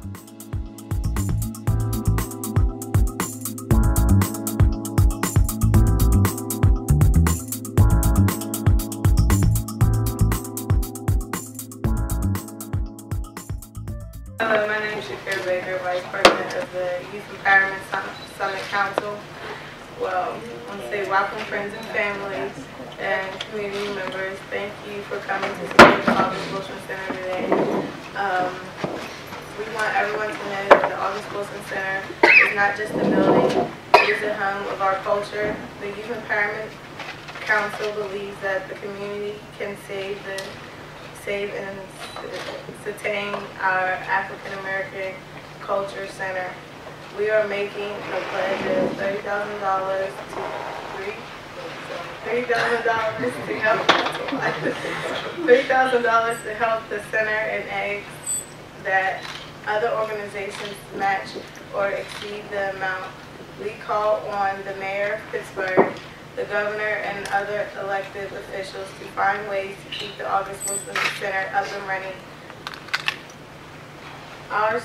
Hello, my name is Shakira Baker, Vice President of the Youth Empowerment Summit Council. Well, I want to say welcome friends and families and community members. Thank you for coming to support the August Wilson Center today. We want everyone to know that the August Wilson Center is not just a building, it is the home of our culture. The Youth Empowerment Council believes that the community can save and sustain our African American Culture Center. We are making a pledge of $30,000 to help the center and ask that other organizations match or exceed the amount. We call on the Mayor of Pittsburgh, the Governor, and other elected officials to find ways to keep the August Wilson Center up and running. Our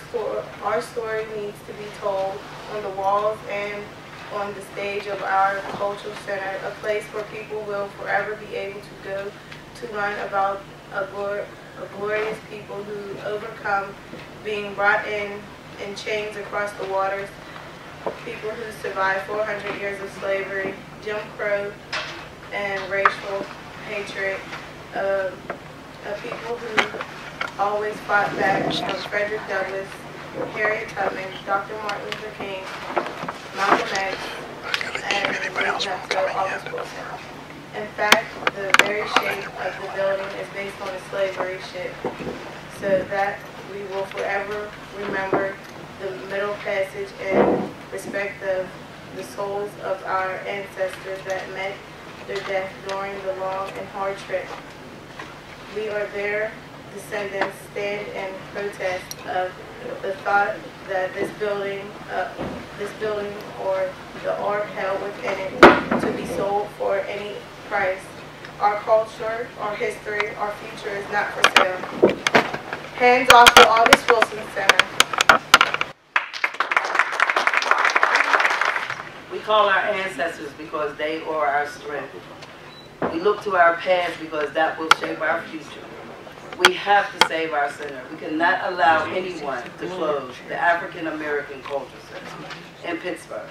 story needs to be told on the walls and on the stage of our cultural center, a place where people will forever be able to go to learn about a glorious people who overcome being brought in chains across the waters, people who survived 400 years of slavery, Jim Crow, and racial hatred, people who always fought back from Frederick Douglass, Harriet Tubman, Dr. Martin Luther King, Malcolm X, and August Wilson. In fact, the very shape of the building is based on a slavery ship, so that we will forever remember the Middle Passage and respect the souls of our ancestors that met their death during the long and hard trip. We are their descendants stand in protest of the thought that this building or the ark held within it to be sold for any price. Our culture, our history, our future is not for sale. Hands off the August Wilson Center. We call our ancestors because they are our strength. We look to our past because that will shape our future. We have to save our center. We cannot allow anyone to close the African American Culture Center in Pittsburgh.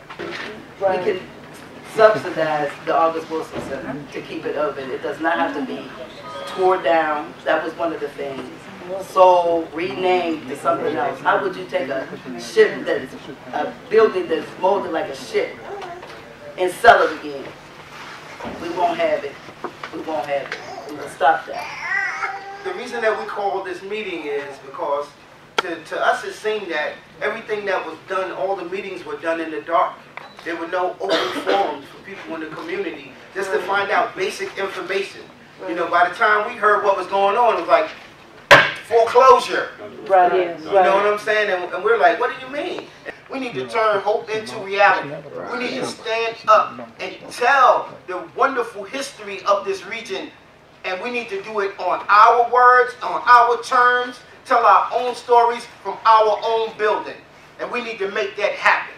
We can subsidize the August Wilson Center to keep it open. It does not have to be tore down. That was one of the things. Sold, renamed to something else. How would you take a ship that's a building that's molded like a ship and sell it again? We won't have it. We won't have it. We will stop that. The reason that we call this meeting is because to us it seemed that everything that was done, all the meetings were done in the dark. There were no open forums for people in the community just to find out basic information. You know, by the time we heard what was going on, it was like foreclosure. Right. You know what I'm saying? And we're like, what do you mean? We need to turn hope into reality. We need to stand up and tell the wonderful history of this region. And we need to do it on our words, on our terms, tell our own stories from our own building. And we need to make that happen.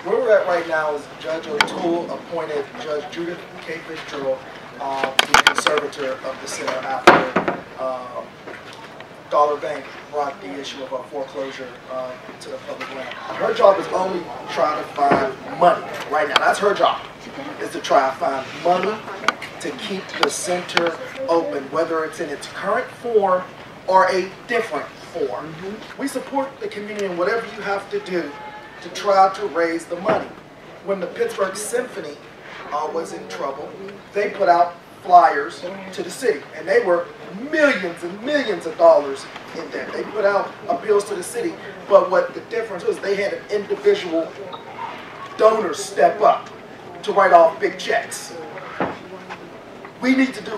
Where we're at right now is Judge O'Toole appointed Judge Judith K. Fitzgerald the conservator of the center after Dollar Bank brought the issue of a foreclosure to the public land. Her job is only trying to find money right now. That's her job, is to try to find money to keep the center open, whether it's in its current form or a different form. We support the community in whatever you have to do to try to raise the money. When the Pittsburgh Symphony was in trouble, they put out flyers to the city, and they were millions and millions of dollars in there. They put out appeals to the city, but what the difference was, they had an individual donors step up to write off big checks. We need to do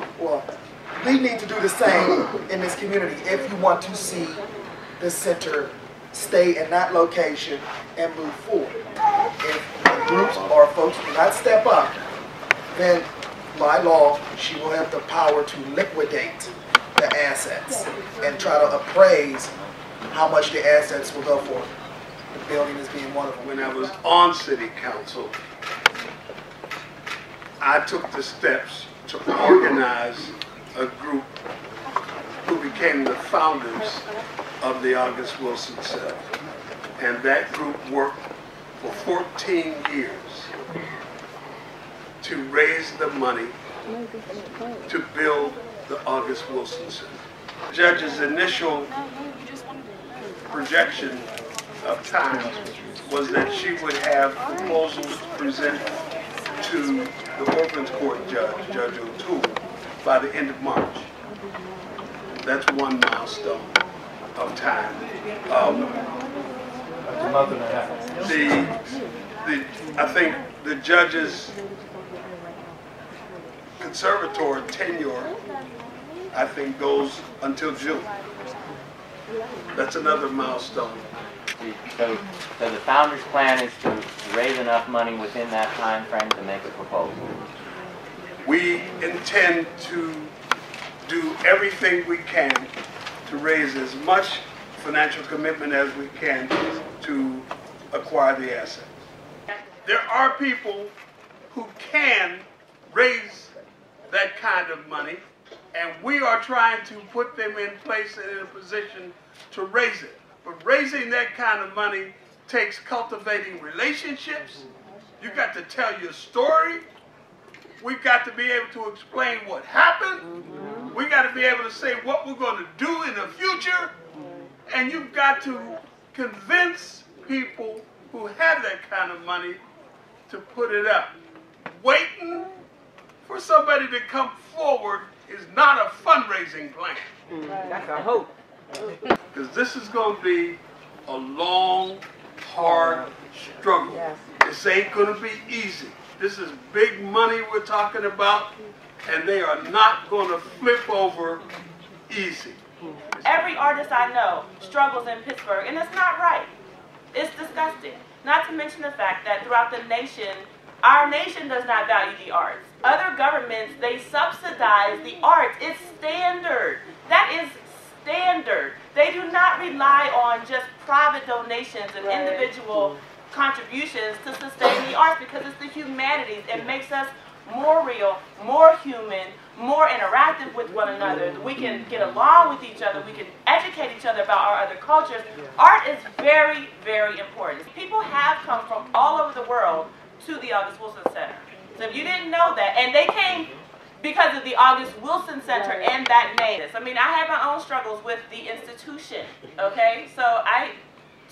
the same in this community if you want to see the center stay in that location and move forward. If groups or folks do not step up, then by law, she will have the power to liquidate the assets and try to appraise how much the assets will go for. The building is being one of them. When I was on city council, I took the steps to organize a group who became the founders of the August Wilson Center. And that group worked for 14 years to raise the money to build the August Wilson Center. The judge's initial projection of time was that she would have proposals to present to the Orphans Court judge, Judge O'Toole, by the end of March. That's one milestone of time. A month and a half. I think the judge's conservator tenure, I think, goes until June. That's another milestone. So the founder's plan is to raise enough money within that time frame to make a proposal. We intend to do everything we can to raise as much financial commitment as we can to acquire the asset. There are people who can raise that kind of money, and we are trying to put them in place and in a position to raise it. But raising that kind of money takes cultivating relationships. You've got to tell your story. We've got to be able to explain what happened. We've got to be able to say what we're going to do in the future. And you've got to convince people who have that kind of money to put it up. Waiting for somebody to come forward is not a fundraising plan. That's our hope. Because this is going to be a long, hard struggle. Yes. This ain't going to be easy. This is big money we're talking about, and they are not going to flip over easy. Every artist I know struggles in Pittsburgh, and it's not right. It's disgusting. Not to mention the fact that throughout the nation, our nation does not value the arts. Other governments, they subsidize the arts. It's standard. That is standard. They do not rely on just private donations and individual contributions to sustain the arts, because it's the humanities. It makes us more real, more human, more interactive with one another. We can get along with each other. We can educate each other about our other cultures. Art is very, very important. People have come from all over the world to the August Wilson Center. So if you didn't know that, and they came because of the August Wilson Center and that name. I mean, I have my own struggles with the institution, okay? So I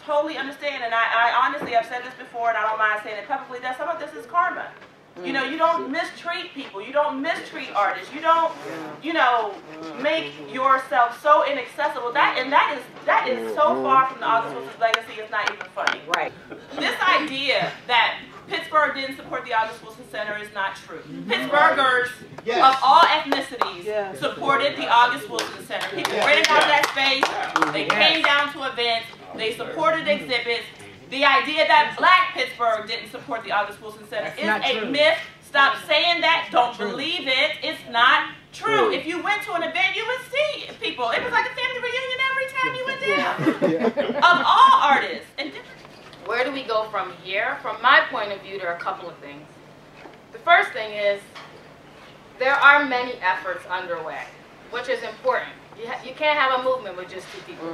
totally understand, and I honestly, I've said this before, and I don't mind saying it publicly, that some of this is karma. You know, you don't mistreat people. You don't mistreat artists. You don't, you know, make yourself so inaccessible. That is so far from the August Wilson's legacy. It's not even funny. Right. This idea that Pittsburgh didn't support the August Wilson Center is not true. Pittsburghers of all ethnicities supported the August Wilson Center. People rented out that space. They came down to events. They supported exhibits. The idea that Black Pittsburgh didn't support the August Wilson Center is a myth. Stop saying that. Don't believe it. It's not true. If you went to an event, you would see people. It was like a family reunion every time you went down. Of all artists. And where do we go from here? From my point of view, there are a couple of things. The first thing is there are many efforts underway, which is important. You can't have a movement with just two people.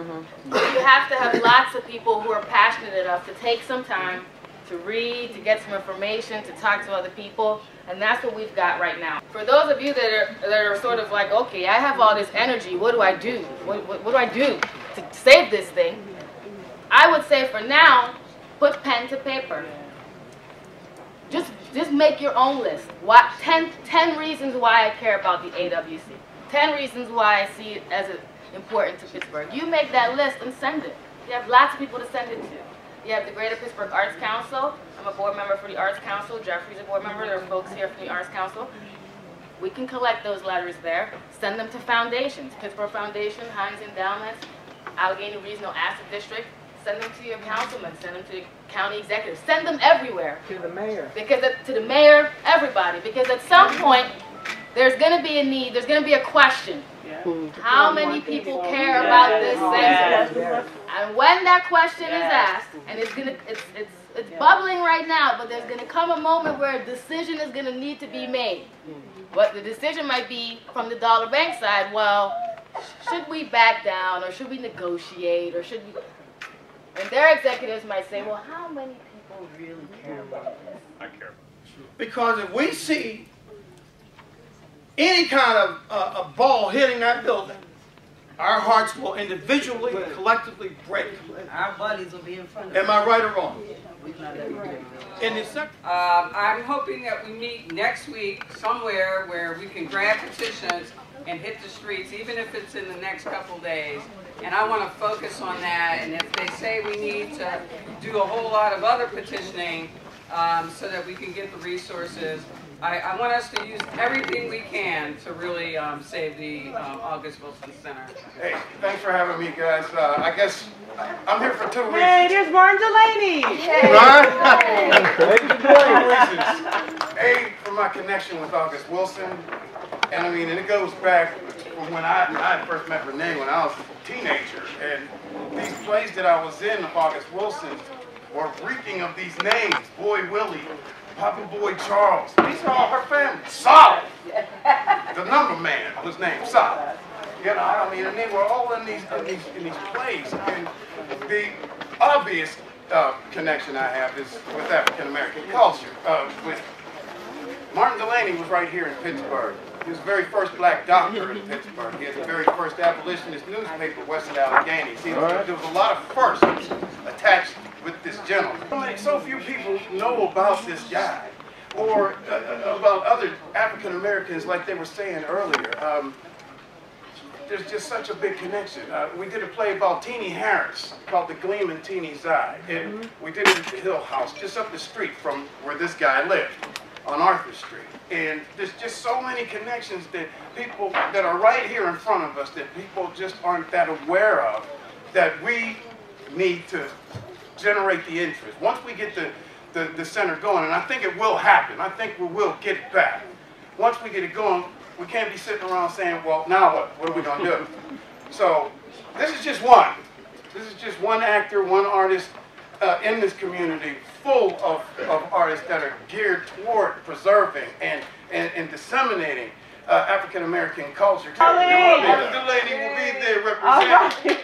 You have to have lots of people who are passionate enough to take some time to read, to get some information, to talk to other people, and that's what we've got right now. For those of you that are sort of like, okay, I have all this energy, what do I do? What do I do to save this thing? I would say for now, put pen to paper. Just make your own list. 10 reasons why I care about the AWC. 10 reasons why I see it as important to Pittsburgh. You make that list and send it. You have lots of people to send it to. You have the Greater Pittsburgh Arts Council. I'm a board member for the Arts Council. Jeffrey's a board member. There are folks here from the Arts Council. We can collect those letters there, send them to foundations. Pittsburgh Foundation, Heinz Endowments, Allegheny Regional Asset District. Send them to your councilman, send them to the county executive. Send them everywhere. To the mayor. To the mayor, everybody. Because at some point, there's going to be a need, there's going to be a question. How many people care about this census? And when that question is asked, and it's bubbling right now, but there's gonna come a moment where a decision is gonna need to be made. But the decision might be from the Dollar Bank side, well, should we back down, or should we negotiate, or should we? And their executives might say, well, how many people really care about this? I care. Because if we see any kind of a ball hitting that building, our hearts will individually, collectively break. Our buddies will be in front of us. Am I right or wrong? In the I'm hoping that we meet next week somewhere where we can grab petitions and hit the streets, even if it's in the next couple days. And I want to focus on that. And if they say we need to do a whole lot of other petitioning so that we can get the resources, I want us to use everything we can to really save the August Wilson Center. Hey, thanks for having me, guys. I guess I'm here for 2 reasons. Hey, there's Martin Delaney. A, for my connection with August Wilson, and I mean, and it goes back from when I first met Renee when I was a teenager, and these plays that I was in of August Wilson were reeking of these names: Boy Willie, Papa Boy Charles. These are all her family. Solid. The number man was named Solid. You know, I mean, and they were all in these plays. And the obvious connection I have is with African American culture. With Martin Delaney was right here in Pittsburgh. He was the very first black doctor in Pittsburgh. He had the very first abolitionist newspaper west of Allegheny. See, there was a lot of firsts attached with this gentleman. So few people know about this guy, or about other African Americans, like they were saying earlier. There's just such a big connection. We did a play about Teenie Harris called The Gleam in Teenie's Eye. And we did it at the Hill House, just up the street from where this guy lived, on Arthur Street. And there's just so many connections that people that are right here in front of us that people just aren't that aware of, that we need to generate the interest. Once we get the center going, and I think it will happen, I think we will get it back. Once we get it going, we can't be sitting around saying, well, now what? What are we going to do? So this is just one. This is just one actor, one artist in this community full of artists that are geared toward preserving and disseminating African-American culture. Martin Delaney will be there representing.